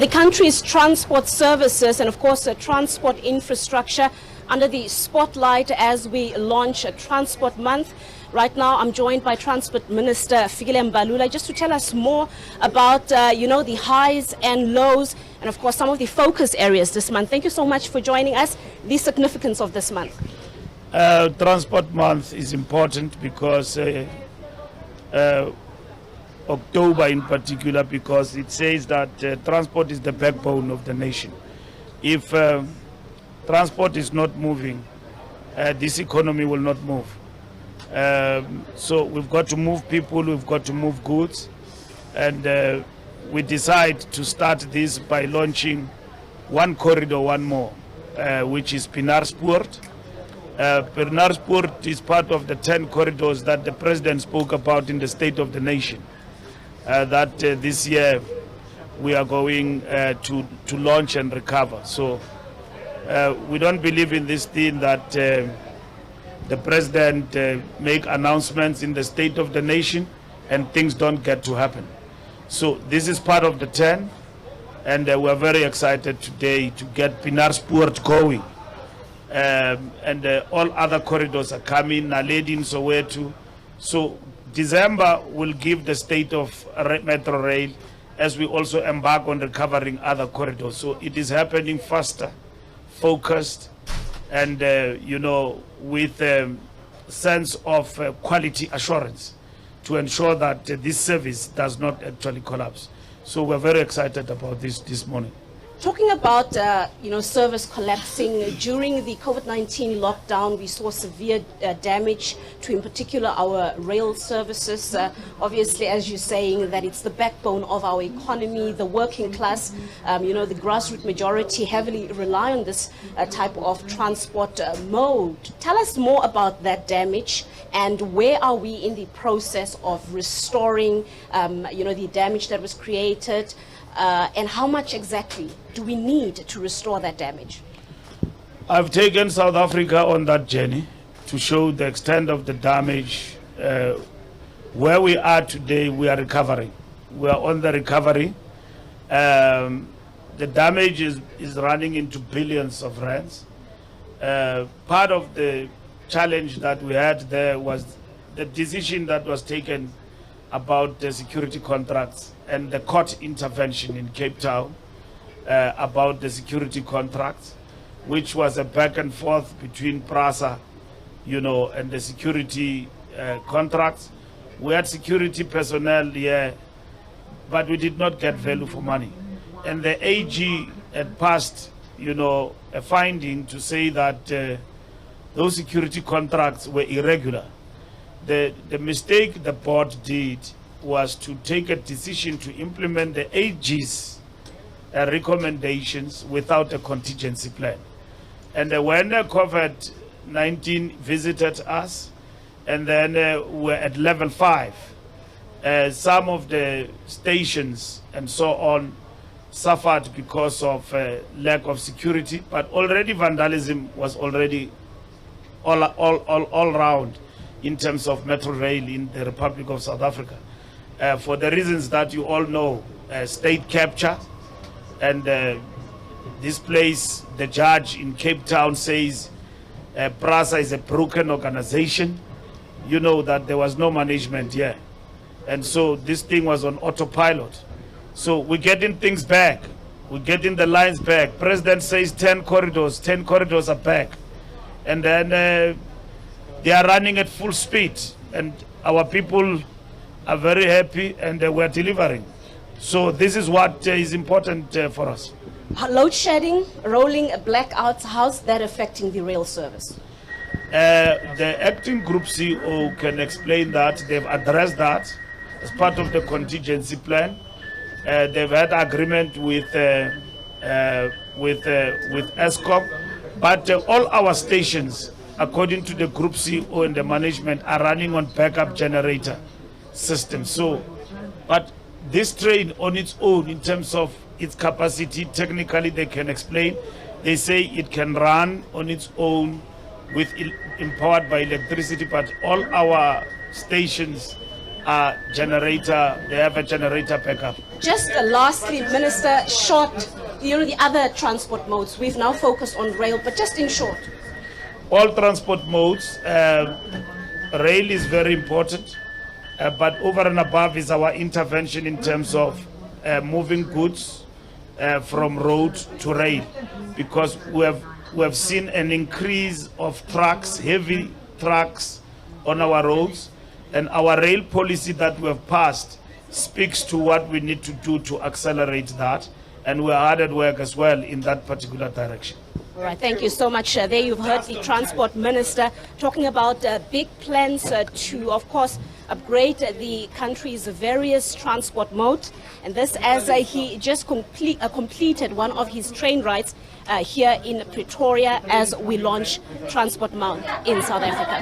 the country's transport services and, of course, transport infrastructure under the spotlight as we launch a Transport Month. Right now, I'm joined by Transport Minister Fikile Mbalula just to tell us more about, the highs and lows and, of course, some of the focus areas this month. Thank you so much for joining us. The significance of this month. Transport Month is important because October in particular, because it says that transport is the backbone of the nation. If transport is not moving, this economy will not move. So we've got to move people, we've got to move goods, and we decide to start this by launching one corridor, one more, which is Pienaarsport. Pienaarsport is part of the 10 corridors that the President spoke about in the State of the Nation, that this year we are going to launch and recover. So we don't believe in this thing that the President make announcements in the State of the Nation and things don't get to happen. So this is part of the 10, and we're very excited today to get Pienaarsport going. And all other corridors are coming, Naledi, Soweto. So December will give the state of Metro Rail as we also embark on recovering other corridors. So it is happening faster, focused, and with a sense of quality assurance to ensure that this service does not actually collapse. So we're very excited about this morning. Talking about, service collapsing, during the COVID-19 lockdown, we saw severe damage to, in particular, our rail services. Obviously, as you're saying, that it's the backbone of our economy, the working class, the grassroots majority heavily rely on this type of transport mode. Tell us more about that damage and where are we in the process of restoring, the damage that was created. And how much exactly do we need to restore that damage? I've taken South Africa on that journey to show the extent of the damage. Where we are today, we are recovering. We are on the recovery. The damage is running into billions of rands. Part of the challenge that we had there was the decision that was taken about the security contracts and the court intervention in Cape Town about the security contracts, which was a back and forth between PRASA, and the security contracts. We had security personnel here, but we did not get value for money. And the AG had passed, a finding to say that those security contracts were irregular. The mistake the board did was to take a decision to implement the AG's recommendations without a contingency plan. And when COVID-19 visited us, and then we're at level 5, some of the stations and so on suffered because of lack of security, but already vandalism was already all round in terms of Metro Rail in the Republic of South Africa. For the reasons that you all know, state capture, and this place, the judge in Cape Town says PRASA is a broken organization. You know that there was no management here. And so this thing was on autopilot. So we're getting things back. We're getting the lines back. President says 10 corridors are back. And then they are running at full speed. And our people are very happy, and we're delivering. So this is what is important for us. Load shedding, rolling blackouts, how's that affecting the rail service? The acting group CEO can explain that. They've addressed that as part of the contingency plan. They've had agreement with ESCOM, but all our stations, according to the group CEO and the management, are running on backup generator system. So, but this train on its own, in terms of its capacity, technically they can explain. They say it can run on its own with empowered by electricity, but all our stations are they have a generator backup. Just lastly, Minister, short, the other transport modes. We've now focused on rail, but just in short. All transport modes, rail is very important, but over and above is our intervention in terms of moving goods from road to rail, because we have seen an increase of trucks, heavy trucks on our roads, and our rail policy that we have passed speaks to what we need to do to accelerate that, and we're hard at work as well in that particular direction. All right, thank you so much. There you've heard the Transport Minister talking about big plans to, of course, upgrade the country's various transport modes. And this as he just completed one of his train rides here in Pretoria as we launch Transport Mount in South Africa.